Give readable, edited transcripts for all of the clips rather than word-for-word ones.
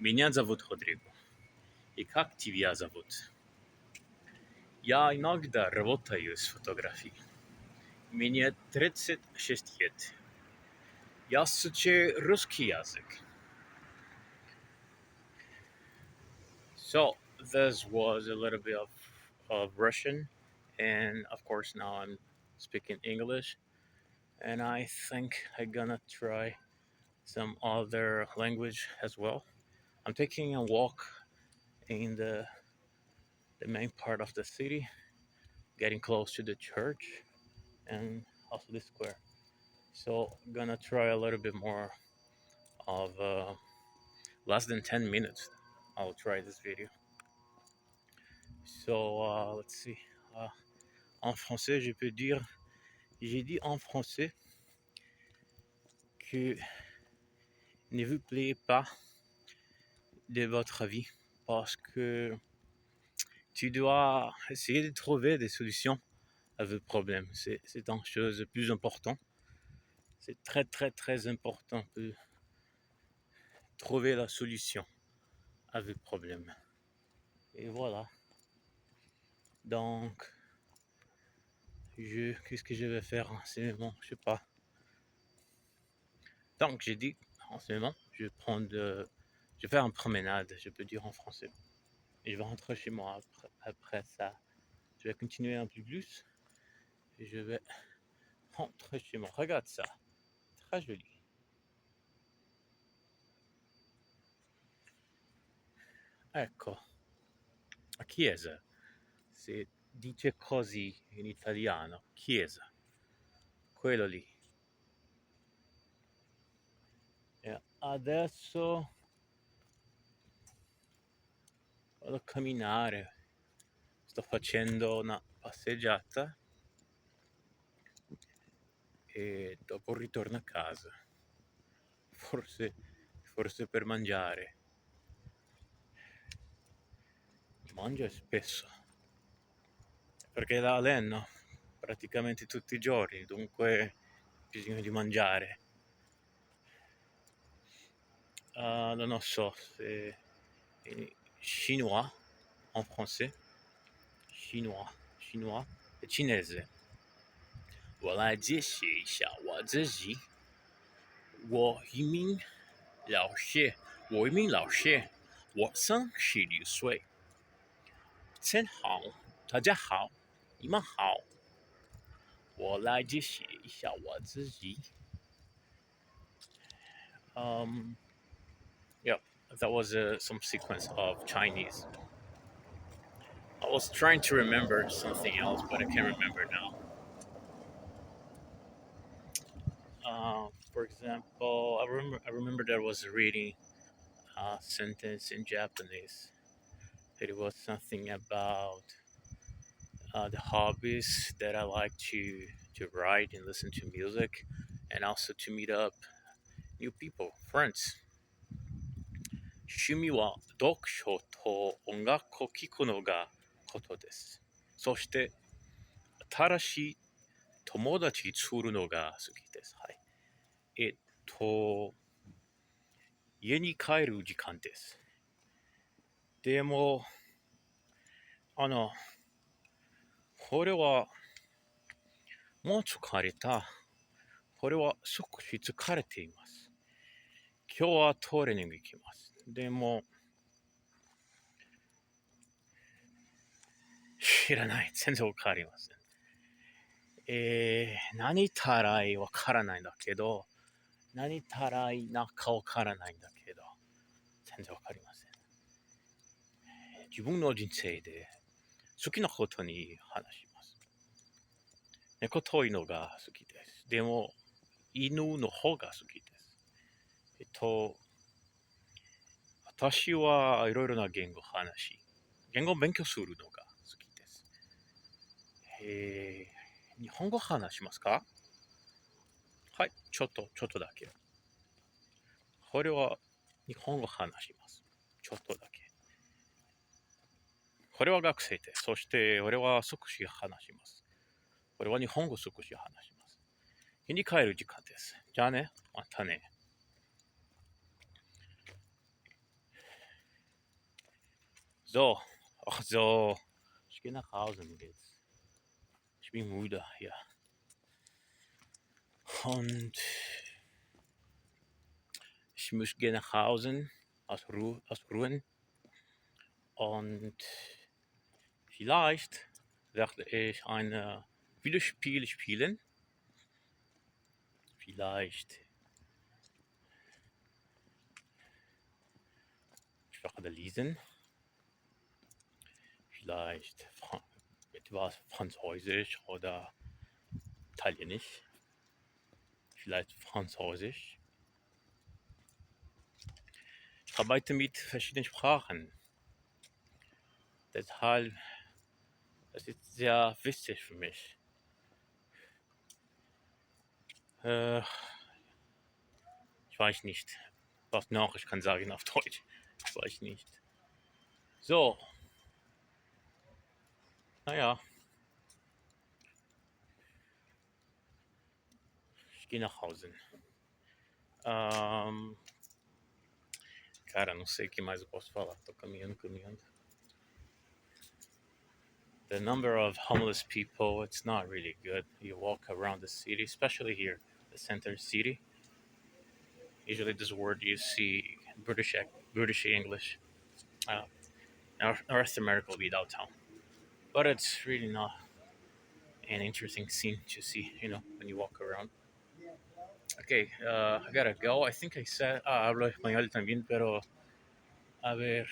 Меня зовут Rodrigo. И как тебя зовут? Я иногда работаю с фотографией. Мне 36 лет. Я изучаю русский язык. So this was a little bit of Russian, and of course now I'm speaking English, and I think I'm gonna try some other language as well. I'm taking a walk in the main part of the city, getting close to the church and also the square. So I'm gonna try a little bit more of less than 10 minutes. I'll try this video. So let's see. En français, je peux dire, j'ai dit en français que ne vous plaiez pas de votre vie parce que tu dois essayer de trouver des solutions à vos problèmes. C'est une chose plus importante. C'est très très très important de trouver la solution à vos problèmes. Et voilà. Donc, qu'est-ce que je vais faire en ce moment? Je sais pas. Donc, j'ai dit en ce moment, je vais faire une promenade, je peux dire en français. Et je vais rentrer chez moi après ça. Je vais continuer un peu plus. Et je vais rentrer chez moi. Regarde ça. Très joli. Ecco. Chiesa. Si dice così in italiano. Chiesa. Quello lì. E adesso vado a camminare. Sto facendo una passeggiata. E dopo ritorno a casa. Forse per mangiare. Mangio spesso. Perché la alleno praticamente tutti i giorni, dunque bisogna di mangiare. Non so se chinois en français. Chinois et cinese. 我来解释一下我自己。我一名老师，我36岁。大家好，你们好。我来解释一下我自己。Yeah, that was some sequence of Chinese. I was trying to remember something else, but I can't remember now. For example, I remember there was a reading sentence in Japanese. It was something about the hobbies that I like to write and listen to music, and also to meet up new people, friends. 趣味は読書と音楽を聴くのがことです。そして新しい友達作るのが好きです。はい。家に帰る時間です。でも、これはもう疲れた。これは少し疲れています。今日はトレーニング行きます。でも、知らない。全然わかりません。何たらいわからないんだけど、何たらいなかわからないんだけど、全然わかりません。自分の人生で好きなことに話します。猫というのが好きです。でも、犬の方が好きです。私はいろいろな言語を勉強するのが好きです。日本語話しますか？はい、ちょっとだけ。これは日本語話します。ちょっとだけ。これは学生です。そして俺は少し話します。これは日本語少し話します。家に帰る時間です。じゃあね、またね。So, ach so, ich gehe nach Hause jetzt. Ich bin müde hier. Und ich muss gehen nach Hause, ausruhen. Und vielleicht werde ich ein Videospiel spielen. Vielleicht ich werde lesen. Vielleicht etwas Französisch oder Italienisch. Vielleicht Französisch. Ich arbeite mit verschiedenen Sprachen. Deshalb, das ist sehr wichtig für mich. Ich weiß nicht, was noch ich kann sagen auf Deutsch. Ich weiß nicht. So, naja. Ich gehe nach Hause. Cara, não sei o que mais eu posso falar. Tô caminhando. The number of homeless people, it's not really good. You walk around the city, especially here, the center city. Usually this word you see British English. North America will be downtown. But it's really not an interesting scene to see, when you walk around. Okay, I gotta go. I think I said, hablo español también, pero a ver,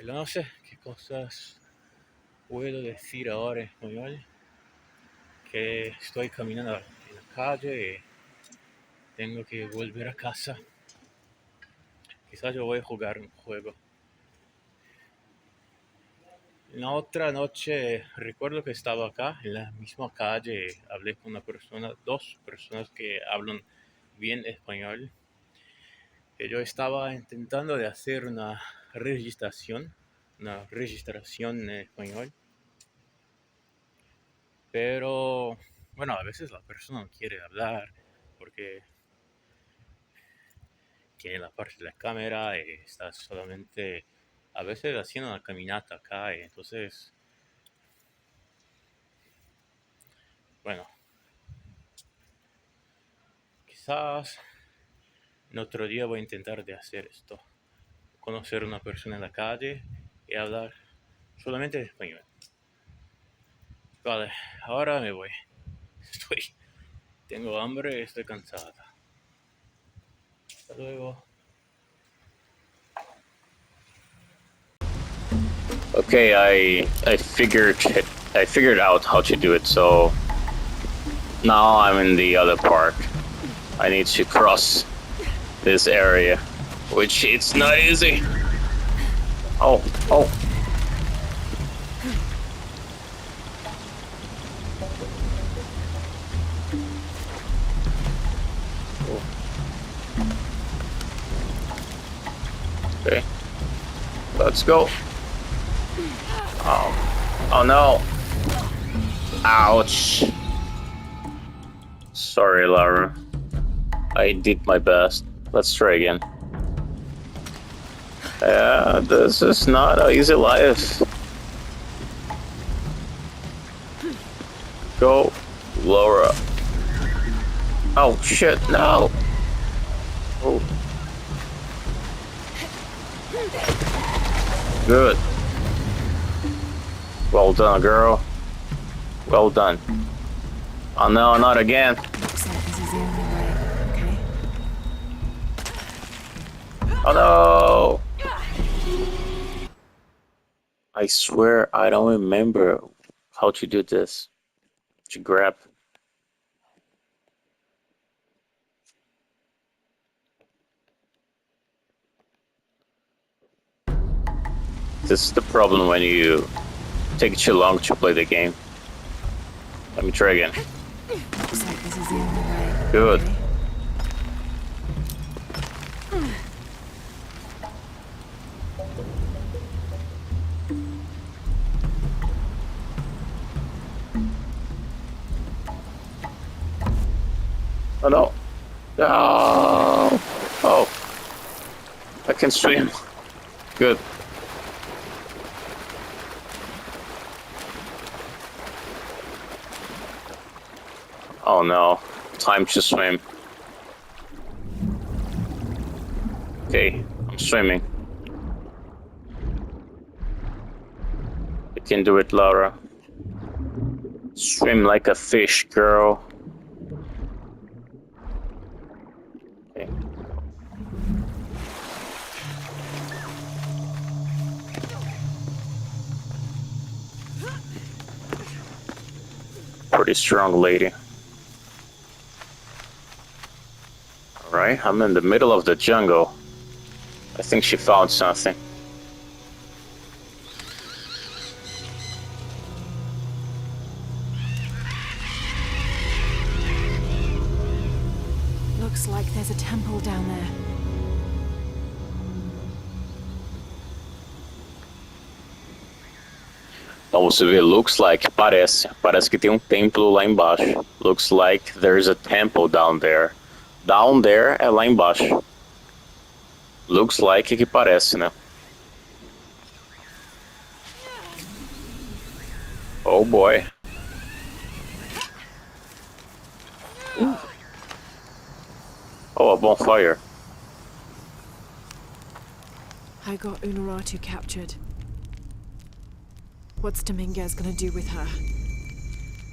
no sé qué cosas puedo decir ahora en español. Que estoy caminando en la calle y tengo que volver a casa. Quizás yo voy a jugar un juego. La otra noche recuerdo que estaba acá en la misma calle, hablé con dos personas que hablan bien español. Que yo estaba intentando de hacer una registración en español. Pero bueno, a veces la persona no quiere hablar porque tiene la parte de la cámara y está solamente a veces haciendo una caminata acá y entonces, bueno, quizás en otro día voy a intentar de hacer esto, conocer a una persona en la calle y hablar solamente español. Vale, ahora me voy. Tengo hambre y estoy cansada. Hasta luego. Okay, I figured out how to do it. So now I'm in the other park. I need to cross this area, which it's not easy. Oh. Okay, let's go. Oh no. Ouch. Sorry, Laura. I did my best. Let's try again. This is not an easy life. Go, Laura. Oh shit, no. Oh. Good. Well done, girl. Well done. Oh no, not again. Looks like this is the only way, okay? Oh no! I swear I don't remember how to do this. To grab. This is the problem when you take too long to play the game. Let me try again. Looks like this is the only way. Good. Okay? Oh no. No. Oh. I can swim. Good. Oh no, time to swim. Okay, I'm swimming. You can do it, Laura. Swim like a fish, girl. Okay. Pretty strong lady. Alright, I'm in the middle of the jungle. I think she found something. Looks like there's a temple down there. Então você vê, looks like, parece que tem um templo lá embaixo. Looks like there's a temple down there. Down there é lá embaixo. Looks like que parece, né? Oh boy. Oh, a bonfire. I got Unuratu captured. What's Dominguez gonna do with her?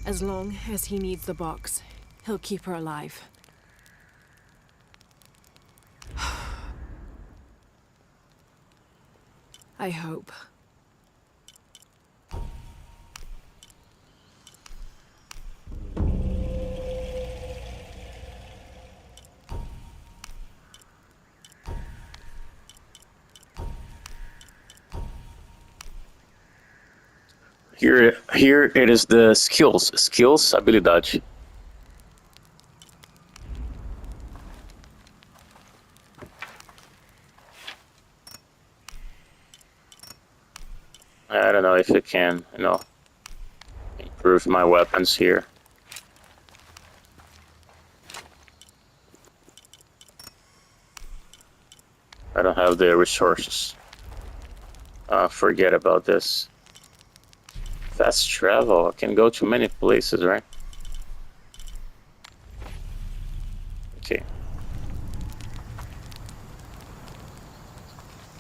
As long as he needs the box, he'll keep her alive. I hope. Here it is the skills, habilidade. I don't know if it can, improve my weapons here. I don't have the resources. Forget about this. Fast travel, I can go to many places, right? Okay.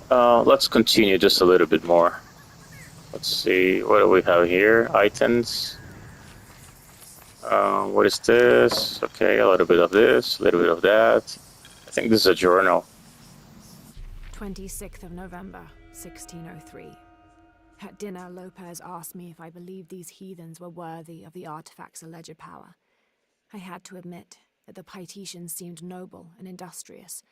Let's continue just a little bit more. Let's see, what do we have here? Items. What is this? Okay, a little bit of this, a little bit of that. I think this is a journal. 26th of November, 1603. At dinner, Lopez asked me if I believed these heathens were worthy of the artifact's alleged power. I had to admit that the Paititians seemed noble and industrious.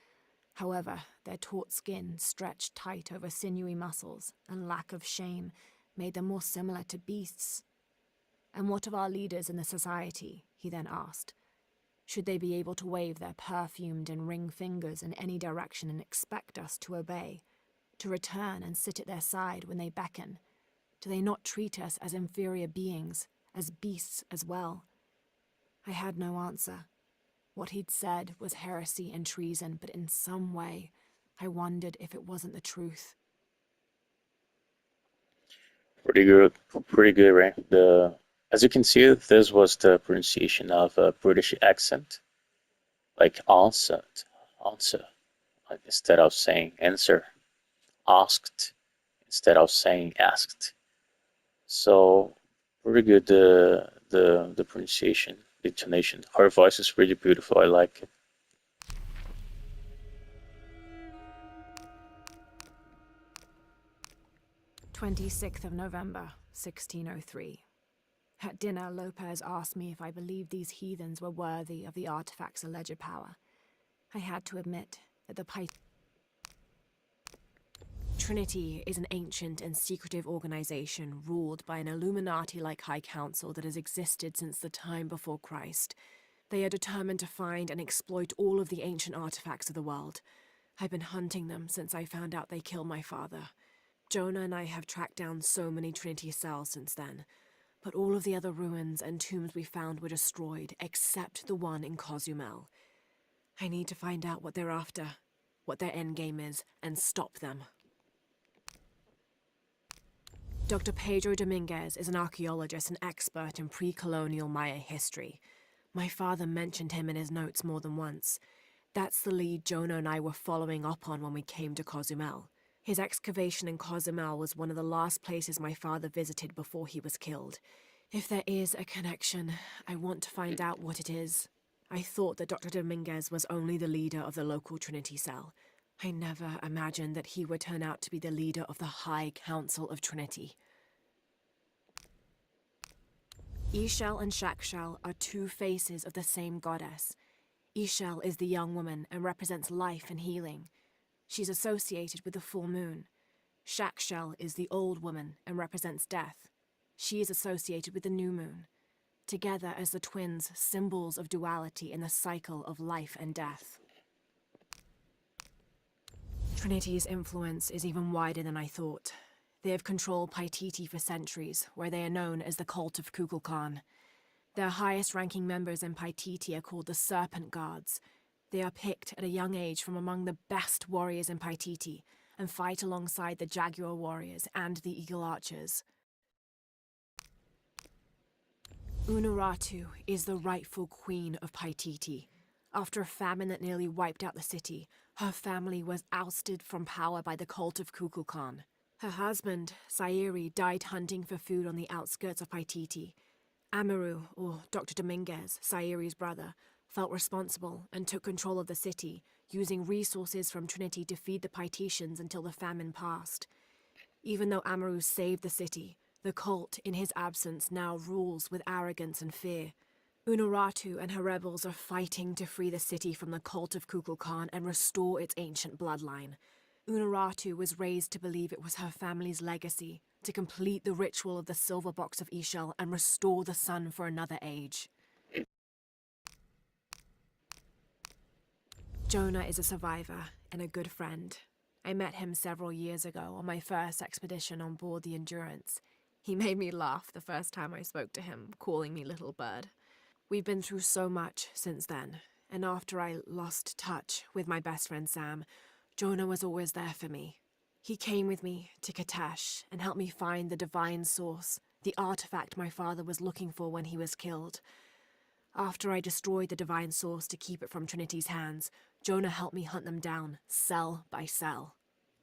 However, their taut skin, stretched tight over sinewy muscles, and lack of shame made them more similar to beasts. And what of our leaders in the society, he then asked. Should they be able to wave their perfumed and ring fingers in any direction and expect us to obey? To return and sit at their side when they beckon? Do they not treat us as inferior beings, as beasts as well? I had no answer. What he'd said was heresy and treason, but in some way, I wondered if it wasn't the truth. Pretty good, right? As you can see, this was the pronunciation of a British accent, like answer, instead of saying answer. Asked instead of saying asked. So pretty good the pronunciation, the intonation. Her voice is really beautiful. I like it. "26th of November, 1603. At dinner, Lopez asked me if I believed these heathens were worthy of the artifact's alleged power. I had to admit that the Trinity is an ancient and secretive organization ruled by an Illuminati-like High Council that has existed since the time before Christ. They are determined to find and exploit all of the ancient artifacts of the world. I've been hunting them since I found out they killed my father. Jonah and I have tracked down so many Trinity cells since then, but all of the other ruins and tombs we found were destroyed, except the one in Cozumel. I need to find out what they're after, what their endgame is, and stop them." Dr. Pedro Dominguez is an archaeologist and expert in pre-colonial Maya history. My father mentioned him in his notes more than once. That's the lead Jonah and I were following up on when we came to Cozumel. His excavation in Cozumel was one of the last places my father visited before he was killed. If there is a connection, I want to find out what it is. I thought that Dr. Dominguez was only the leader of the local Trinity cell. I never imagined that he would turn out to be the leader of the High Council of Trinity. Ishel and Shakshel are two faces of the same goddess. Ishel is the young woman and represents life and healing. She's associated with the full moon. Shakshel is the old woman and represents death. She is associated with the new moon. Together as the twins, symbols of duality in the cycle of life and death. Trinity's influence is even wider than I thought. They have controlled Paititi for centuries, where they are known as the cult of Kukulkan. Their highest-ranking members in Paititi are called the Serpent Guards. They are picked at a young age from among the best warriors in Paititi, and fight alongside the Jaguar warriors and the Eagle Archers. Unuratu is the rightful queen of Paititi. After a famine that nearly wiped out the city, her family was ousted from power by the cult of Kukulkan. Her husband, Sairi, died hunting for food on the outskirts of Paititi. Amaru, or Dr. Dominguez, Sairi's brother, felt responsible and took control of the city, using resources from Trinity to feed the Paititians until the famine passed. Even though Amaru saved the city, the cult, in his absence, now rules with arrogance and fear. Unuratu and her rebels are fighting to free the city from the cult of Kukulkan and restore its ancient bloodline. Unuratu was raised to believe it was her family's legacy, to complete the ritual of the silver box of Ishel and restore the sun for another age. Jonah is a survivor and a good friend. I met him several years ago on my first expedition on board the Endurance. He made me laugh the first time I spoke to him, calling me Little Bird. We've been through so much since then, and after I lost touch with my best friend Sam, Jonah was always there for me. He came with me to Katesh and helped me find the divine source, the artifact my father was looking for when he was killed. After I destroyed the divine source to keep it from Trinity's hands, Jonah helped me hunt them down, cell by cell.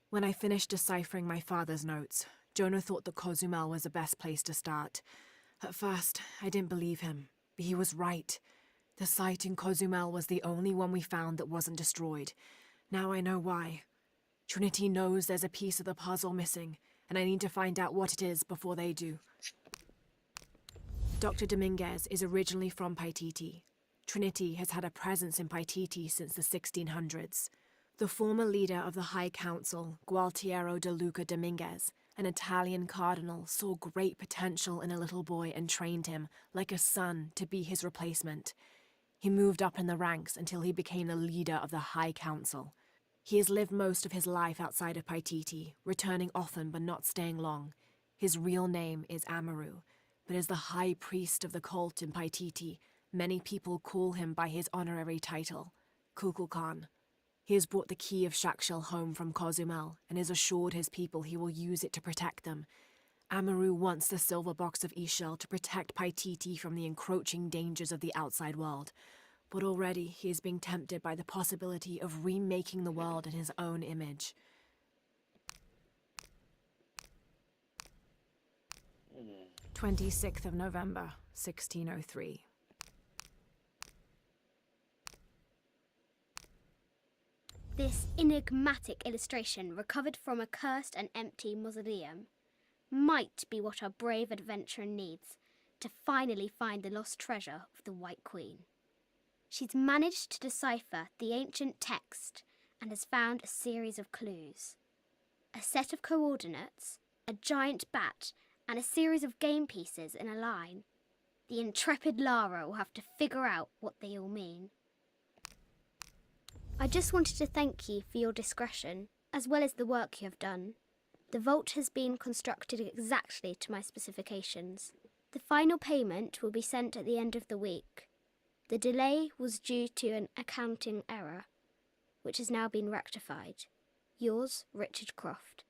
When I finished deciphering my father's notes, Jonah thought that Cozumel was the best place to start. At first, I didn't believe him, but he was right. The site in Cozumel was the only one we found that wasn't destroyed. Now I know why. Trinity knows there's a piece of the puzzle missing, and I need to find out what it is before they do. Dr. Dominguez is originally from Paititi. Trinity has had a presence in Paititi since the 1600s. The former leader of the High Council, Gualtiero de Luca Dominguez, an Italian cardinal, saw great potential in a little boy and trained him, like a son, to be his replacement. He moved up in the ranks until he became the leader of the High Council. He has lived most of his life outside of Paititi, returning often but not staying long. His real name is Amaru, but as the high priest of the cult in Paititi, many people call him by his honorary title, Kukulkan. He has brought the key of Shakshel home from Cozumel and has assured his people he will use it to protect them. Amaru wants the silver box of Ishel to protect Paititi from the encroaching dangers of the outside world, but already he is being tempted by the possibility of remaking the world in his own image. – 26th of November, 1603. This enigmatic illustration, recovered from a cursed and empty mausoleum, might be what our brave adventurer needs to finally find the lost treasure of the White Queen. She's managed to decipher the ancient text and has found a series of clues. A set of coordinates, a giant bat, and a series of game pieces in a line. The intrepid Lara will have to figure out what they all mean. I just wanted to thank you for your discretion, as well as the work you have done. The vault has been constructed exactly to my specifications. The final payment will be sent at the end of the week. The delay was due to an accounting error, which has now been rectified. Yours, Richard Croft.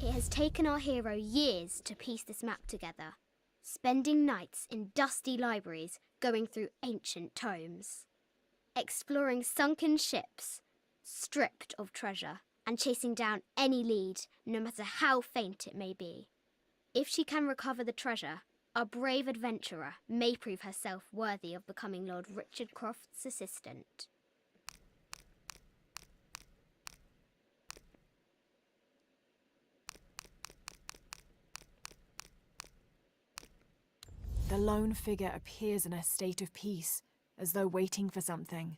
It has taken our hero years to piece this map together, spending nights in dusty libraries going through ancient tomes, exploring sunken ships, stripped of treasure, and chasing down any lead, no matter how faint it may be. If she can recover the treasure, our brave adventurer may prove herself worthy of becoming Lord Richard Croft's assistant. The lone figure appears in a state of peace, as though waiting for something.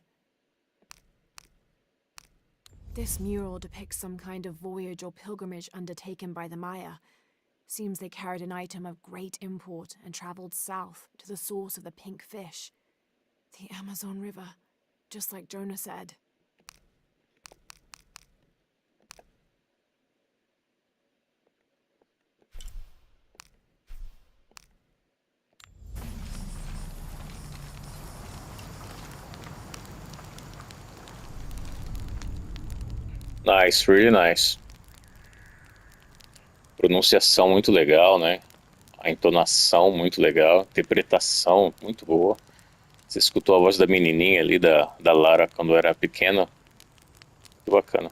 This mural depicts some kind of voyage or pilgrimage undertaken by the Maya. Seems they carried an item of great import and traveled south to the source of the pink fish. The Amazon River, just like Jonah said. Nice, really nice. Pronunciação muito legal, né? A entonação muito legal, interpretação muito boa. Você escutou a voz da menininha ali, da Lara, quando era pequena? Que bacana.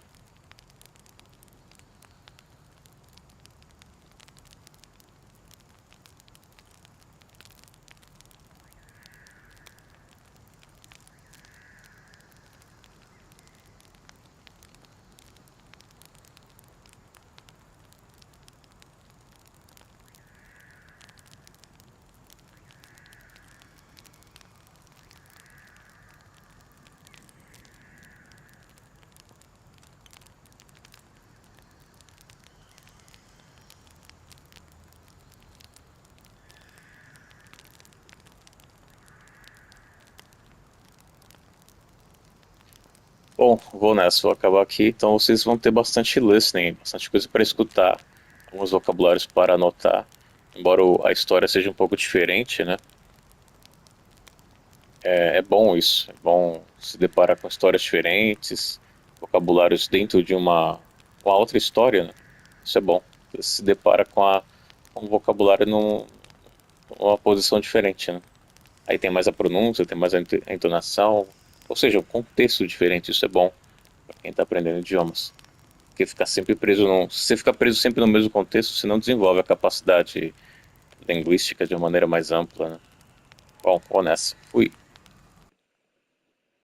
Bom, vou nessa, vou acabar aqui. Então vocês vão ter bastante listening, bastante coisa para escutar, alguns vocabulários para anotar. Embora a história seja um pouco diferente, né? É bom isso, é bom se deparar com histórias diferentes, vocabulários dentro de uma outra história, né? Isso é bom. Você se depara com um vocabulário numa posição diferente, né? Aí tem mais a pronúncia, tem mais a entonação, ou seja, um contexto diferente, isso é bom para quem está aprendendo idiomas. Porque ficar sempre preso se você ficar preso sempre no mesmo contexto, você não desenvolve a capacidade linguística de uma maneira mais ampla, né? Bom, vou nessa. Fui.